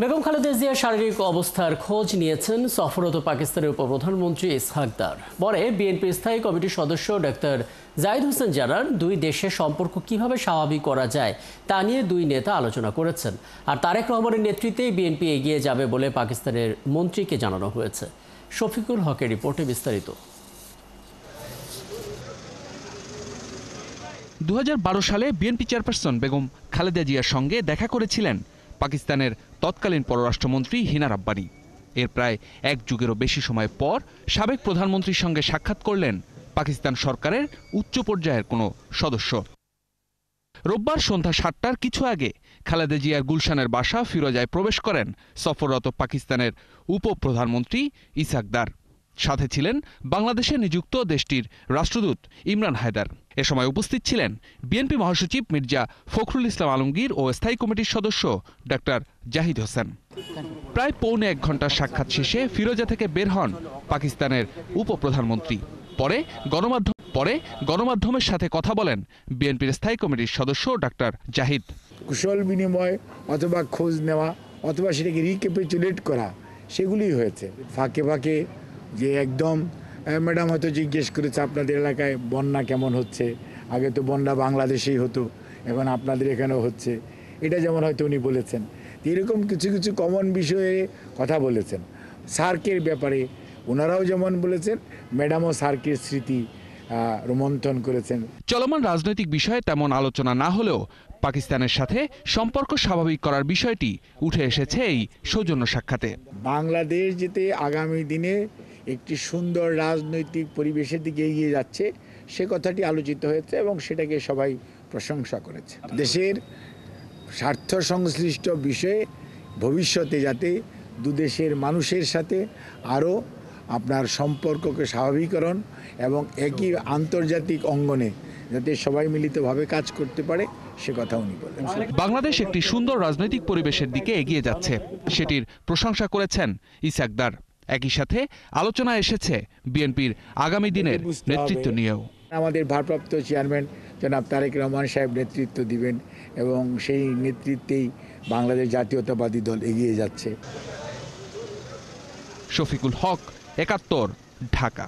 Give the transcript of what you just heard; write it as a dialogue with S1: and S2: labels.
S1: বেগম খালেদা জিয়ার শারীরিক অবস্থার খোঁজ নিয়েছেন সফররত পাকিস্তানের উপপ্রধানমন্ত্রী ইসহাক দার। পরে বিএনপির স্থায়ী কমিটির সদস্য ডাক্তার জাহিদ হোসেন জানান, দুই দেশের সম্পর্ক কিভাবে স্বাভাবিক করা যায় তা নিয়ে দুই নেতা আলোচনা করেছেন। আর তারেক রহমানের নেতৃত্বেই বিএনপি এগিয়ে যাবে বলে পাকিস্তানের মন্ত্রীকে জানানো হয়েছে। শফিকুল হকের রিপোর্টে বিস্তারিত।
S2: 2012 সালে বিএনপি চেয়ারপারসন বেগম খালেদা জিয়ার সঙ্গে দেখা করেছিলেন পাকিস্তানের তৎকালীন পররাষ্ট্রমন্ত্রী হিনা রাব্বানি। এর প্রায় এক যুগেরও বেশি সময় পর সাবেক প্রধানমন্ত্রীর সঙ্গে সাক্ষাৎ করলেন পাকিস্তান সরকারের উচ্চ পর্যায়ের কোনো সদস্য। রোববার সন্ধ্যা 7টার কিছু আগে খালেদা জিয়ার গুলশানের বাসা ফিরোজায় প্রবেশ করেন সফররত পাকিস্তানের উপপ্রধানমন্ত্রী ইসহাক দার। সাথে ছিলেন বাংলাদেশে নিযুক্ত দেশটির রাষ্ট্রদূত ইমরান হায়দার। এ সময় উপস্থিত ছিলেন বিএনপি মহাসচিব মির্জা ফখরুল ইসলাম আলমগীর ও স্থায়ী কমিটির সদস্য ডাক্তার জাহিদ হোসেন। প্রায় পৌনে 1 ঘন্টার সাক্ষাৎ শেষে ফিরোজা থেকে বের হন পাকিস্তানের উপপ্রধানমন্ত্রী। পরে গণমাধ্যমের সাথে কথা বলেন বিএনপির স্থায়ী কমিটির সদস্য ডাক্তার জাহিদ।
S3: কুশল বিনিময় অথবা খোঁজ নেওয়া অথবা সেটাকে রিক্যাপিচুলেট করা, সেগুলি হয়েছে। ফাঁকে ফাঁকে যে একদম ম্যাডাম হয়তো জিজ্ঞেস করেছে আপনাদের এলাকায় বন্যা কেমন হচ্ছে, আগে তো বন্যা বাংলাদেশেই হতো, এখন আপনাদের এখানেও হচ্ছে, এটা যেমন হয়তো উনি বলেছেন। এরকম কিছু কিছু কমন বিষয়ে কথা বলেছেন। সার্কের ব্যাপারে ওনারাও যেমন বলেছেন, ম্যাডামও সার্কের স্মৃতি রোমন্থন করেছেন।
S2: চলমান রাজনৈতিক বিষয়ে তেমন আলোচনা না হলেও পাকিস্তানের সাথে সম্পর্ক স্বাভাবিক করার বিষয়টি উঠে এসেছে এই সৌজন্য সাক্ষাতে।
S3: বাংলাদেশ যেতে আগামী দিনে একটি সুন্দর রাজনৈতিক পরিবেশের দিকে এগিয়ে যাচ্ছে, সে কথাটি আলোচিত হয়েছে এবং সেটাকে সবাই প্রশংসা করেছে। দেশের স্বার্থ সংশ্লিষ্ট বিষয়ে ভবিষ্যতে যাতে দুদেশের মানুষের সাথে আরও আপনার সম্পর্ককে স্বাভাবিকরণ এবং একই আন্তর্জাতিক অঙ্গনে যাতে সবাই মিলিতভাবে কাজ করতে পারে, সে কথা উনি বলেন।
S2: বাংলাদেশ একটি সুন্দর রাজনৈতিক পরিবেশের দিকে এগিয়ে যাচ্ছে, সেটির প্রশংসা করেছেন ইসহাক দার। একই সাথে আলোচনা এসেছে বিএনপির আগামী দিনের নেতৃত্ব নিয়েও।
S3: আমাদের ভারপ্রাপ্ত চেয়ারম্যান জনাব তারেক রহমান সাহেব নেতৃত্ব দিবেন এবং সেই নেতৃত্বেই বাংলাদেশ জাতীয়তাবাদী দল এগিয়ে যাচ্ছে।
S2: শফিকুল হক, 71, ঢাকা।